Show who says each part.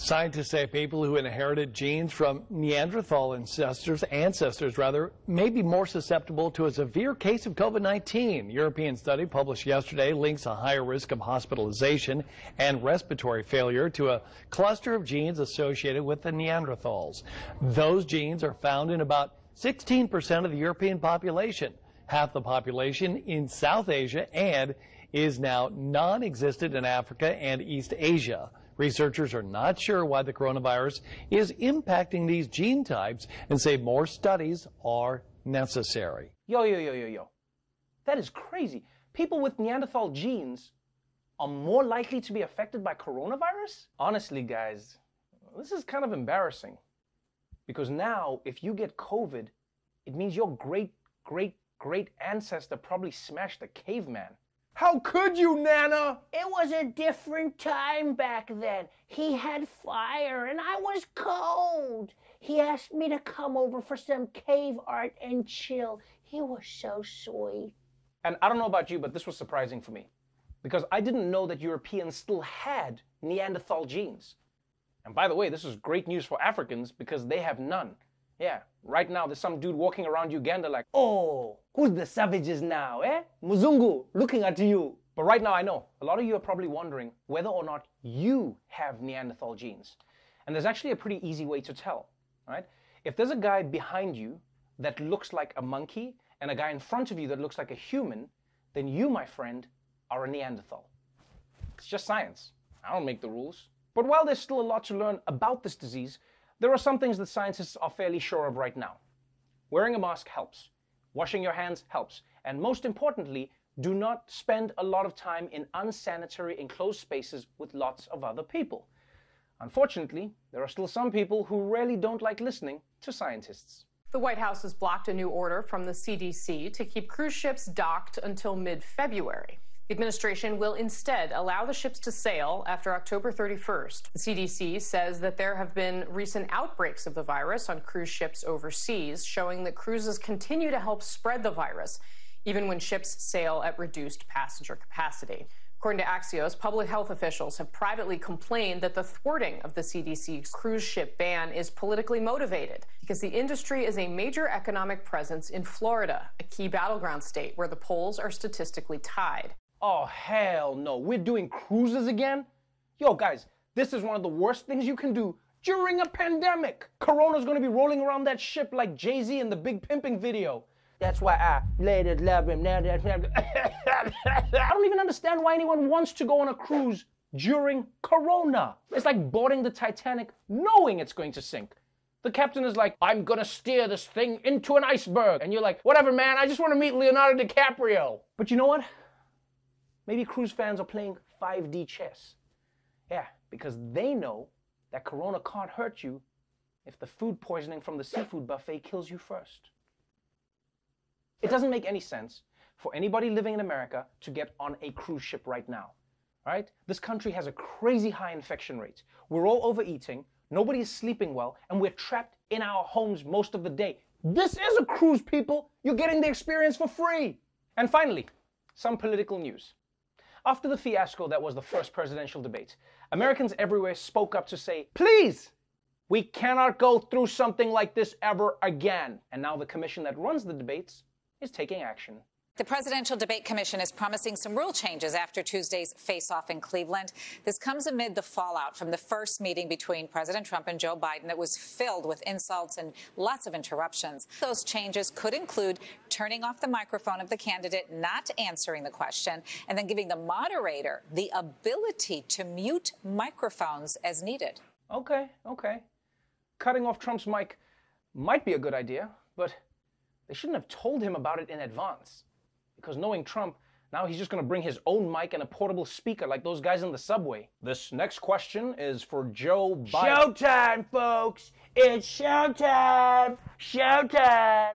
Speaker 1: Scientists say people who inherited genes from Neanderthal ancestors may be more susceptible to a severe case of COVID-19. European study published yesterday links a higher risk of hospitalization and respiratory failure to a cluster of genes associated with the Neanderthals. Those genes are found in about 16% of the European population, half the population in South Asia, and is now non-existent in Africa and East Asia. Researchers are not sure why the coronavirus is impacting these gene types and say more studies are necessary.
Speaker 2: Yo. That is crazy. People with Neanderthal genes are more likely to be affected by coronavirus? Honestly, guys, this is kind of embarrassing. Because now, if you get COVID, it means your great ancestor probably smashed a caveman. How could you, Nana?
Speaker 3: It was a different time back then. He had fire and I was cold. He asked me to come over for some cave art and chill. He was so sweet.
Speaker 2: And I don't know about you, but this was surprising for me. Because I didn't know that Europeans still had Neanderthal genes. And by the way, this is great news for Africans because they have none. Yeah, right now there's some dude walking around Uganda like, oh, who's the savages now, eh? Muzungu, looking at you. But right now I know, a lot of you are probably wondering whether or not you have Neanderthal genes. And there's actually a pretty easy way to tell, right? If there's a guy behind you that looks like a monkey and a guy in front of you that looks like a human, then you, my friend, are a Neanderthal. It's just science. I don't make the rules. But while there's still a lot to learn about this disease, there are some things that scientists are fairly sure of right now. Wearing a mask helps. Washing your hands helps. And most importantly, do not spend a lot of time in unsanitary enclosed spaces with lots of other people. Unfortunately, there are still some people who really don't like listening to scientists.
Speaker 4: The White House has blocked a new order from the CDC to keep cruise ships docked until mid-February. The administration will instead allow the ships to sail after October 31st. The CDC says that there have been recent outbreaks of the virus on cruise ships overseas, showing that cruises continue to help spread the virus, even when ships sail at reduced passenger capacity. According to Axios, public health officials have privately complained that the thwarting of the CDC's cruise ship ban is politically motivated because the industry is a major economic presence in Florida, a key battleground state where the polls are statistically tied.
Speaker 2: Oh, hell no. We're doing cruises again? Yo, guys, this is one of the worst things you can do during a pandemic. Corona's gonna be rolling around that ship like Jay-Z in the Big Pimping video. That's why I later love him. Now that I don't even understand why anyone wants to go on a cruise during Corona. It's like boarding the Titanic knowing it's going to sink. The captain is like, I'm gonna steer this thing into an iceberg. And you're like, whatever, man, I just want to meet Leonardo DiCaprio. But you know what? Maybe cruise fans are playing 5D chess. Yeah, because they know that Corona can't hurt you if the food poisoning from the seafood buffet kills you first. It doesn't make any sense for anybody living in America to get on a cruise ship right now, right? This country has a crazy high infection rate. We're all overeating, nobody is sleeping well, and we're trapped in our homes most of the day. This is a cruise, people. You're getting the experience for free. And finally, some political news. After the fiasco that was the first presidential debate, Americans everywhere spoke up to say, please, we cannot go through something like this ever again. And now the commission that runs the debates is taking action.
Speaker 5: The Presidential Debate Commission is promising some rule changes after Tuesday's face-off in Cleveland. This comes amid the fallout from the first meeting between President Trump and Joe Biden that was filled with insults and lots of interruptions. Those changes could include turning off the microphone of the candidate not answering the question and then giving the moderator the ability to mute microphones as needed.
Speaker 2: Okay. Cutting off Trump's mic might be a good idea, but they shouldn't have told him about it in advance. Because knowing Trump, now he's just going to bring his own mic and a portable speaker like those guys in the subway. This next question is for Joe Biden.
Speaker 3: Showtime, folks! It's showtime! Showtime!